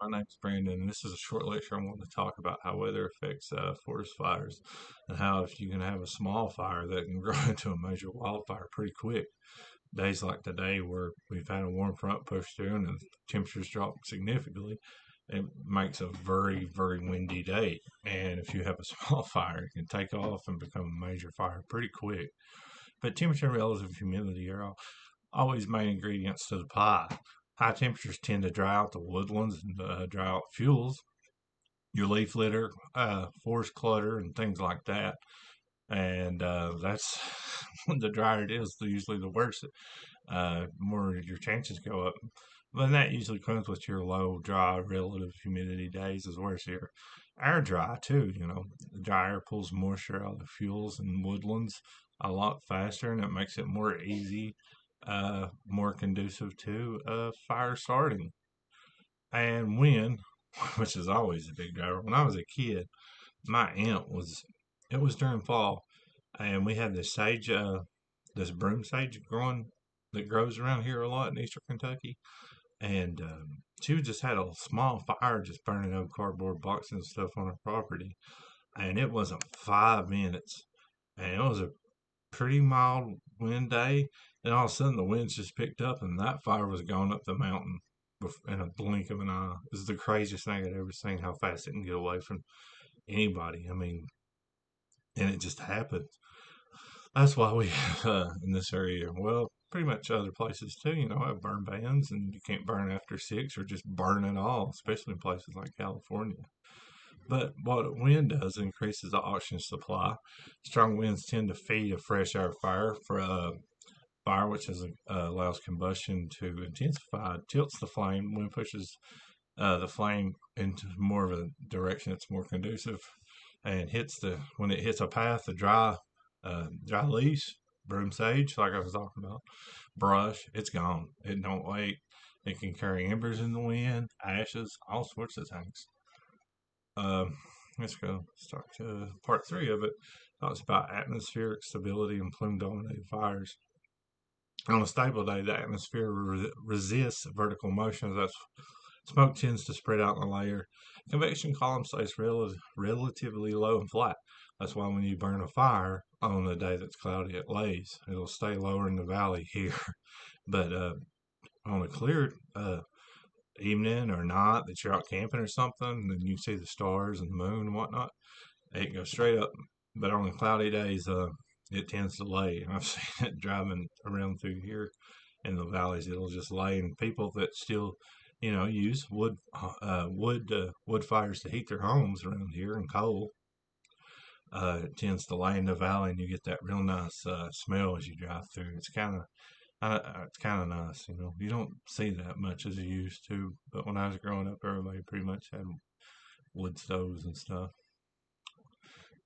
My name's Brandon, and this is a short lecture. I want to talk about how weather affects forest fires and how if you can have a small fire that can grow into a major wildfire pretty quick. Days like today, where we've had a warm front push through and the temperatures drop significantly, it makes a very, very windy day. And if you have a small fire, it can take off and become a major fire pretty quick. But temperature and relative humidity are always main ingredients to the pie. High temperatures tend to dry out the woodlands and dry out fuels, your leaf litter, forest clutter, and things like that. And that's when the drier it is, usually the worse, more your chances go up. But that usually comes with your low, dry, relative humidity days is worse here. Air dry too, the dry air pulls moisture out of the fuels and woodlands a lot faster, and it makes it more easy, more conducive to fire starting. And wind, which is always a big driver. When I was a kid, my aunt it was during fall, and we had this broom sage growing that grows around here a lot in eastern Kentucky. And she just had a small fire just burning up cardboard boxes and stuff on her property. And it wasn't 5 minutes. And it was a pretty mild wind day. Then all of a sudden the winds just picked up and that fire was gone up the mountain in a blink of an eye. This is the craziest thing I'd ever seen, how fast it can get away from anybody. I mean, and it just happened. That's why we have in this area, well, pretty much other places too, have burn bans and you can't burn after 6 or just burn it all, especially in places like California. But what wind does increases the oxygen supply. Strong winds tend to feed a fresh air fire for fire, which allows combustion to intensify, tilts the flame. Wind pushes the flame into more of a direction that's more conducive, and when it hits a path, the dry leaves, broom sage, like I was talking about, brush, it's gone. It don't wait. It can carry embers in the wind, ashes, all sorts of things. Um, let's go start to part 3 of it. Talks about atmospheric stability and plume dominated fires. On a stable day, the atmosphere resists vertical motion. That's smoke tends to spread out in a layer. Convection column stays relatively low and flat. That's why when you burn a fire on a day that's cloudy, it lays. It'll stay lower in the valley here. But on a clear evening or night that you're out camping or something, and you see the stars and the moon and whatnot, it goes straight up. But on the cloudy days, it tends to lay. And I've seen it driving around through here in the valleys. It'll just lay, and people that still, use wood fires to heat their homes around here and coal. It tends to lay in the valley, and you get that real nice smell as you drive through. It's kind of nice. You don't see that much as you used to. But when I was growing up, everybody pretty much had wood stoves and stuff.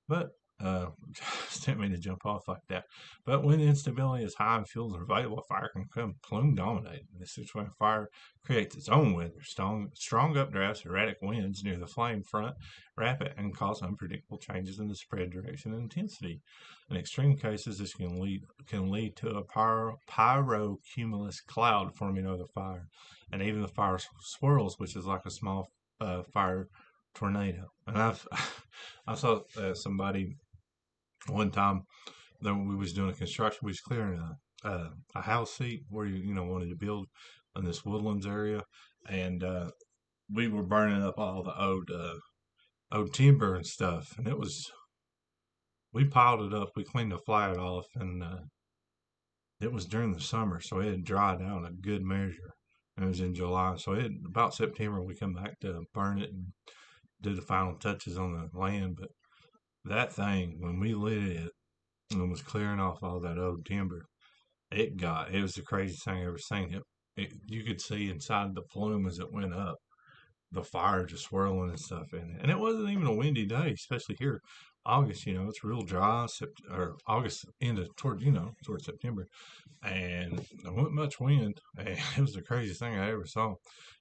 But just didn't mean to jump off like that. But when instability is high and fuels are available, fire can become plume dominated. In this situation, fire creates its own weather. Strong updrafts, erratic winds near the flame front, rapid and cause unpredictable changes in the spread direction and intensity. In extreme cases, this can lead to a pyrocumulus cloud forming over the fire, and even the fire swirls, which is like a small fire tornado. And I saw somebody one time that we was doing a construction. We was clearing a house seat where you wanted to build in this woodlands area, and we were burning up all the old timber and stuff. And we piled it up. We cleaned the flat off, and it was during the summer, so it had dried out a good measure. And it was in July, so about September we come back to burn it and do the final touches on the land. But that thing, when we lit it and was clearing off all that old timber, it was the craziest thing I ever seen. You could see inside the plume as it went up, the fire just swirling and stuff in it. And it wasn't even a windy day, especially here. August, it's real dry, or August into towards September, and there wasn't much wind. And it was the craziest thing I ever saw.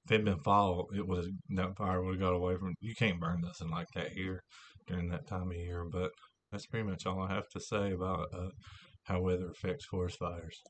If it had been fall, that fire would have got away from. You can't burn nothing like that here during that time of year. But that's pretty much all I have to say about how weather affects forest fires.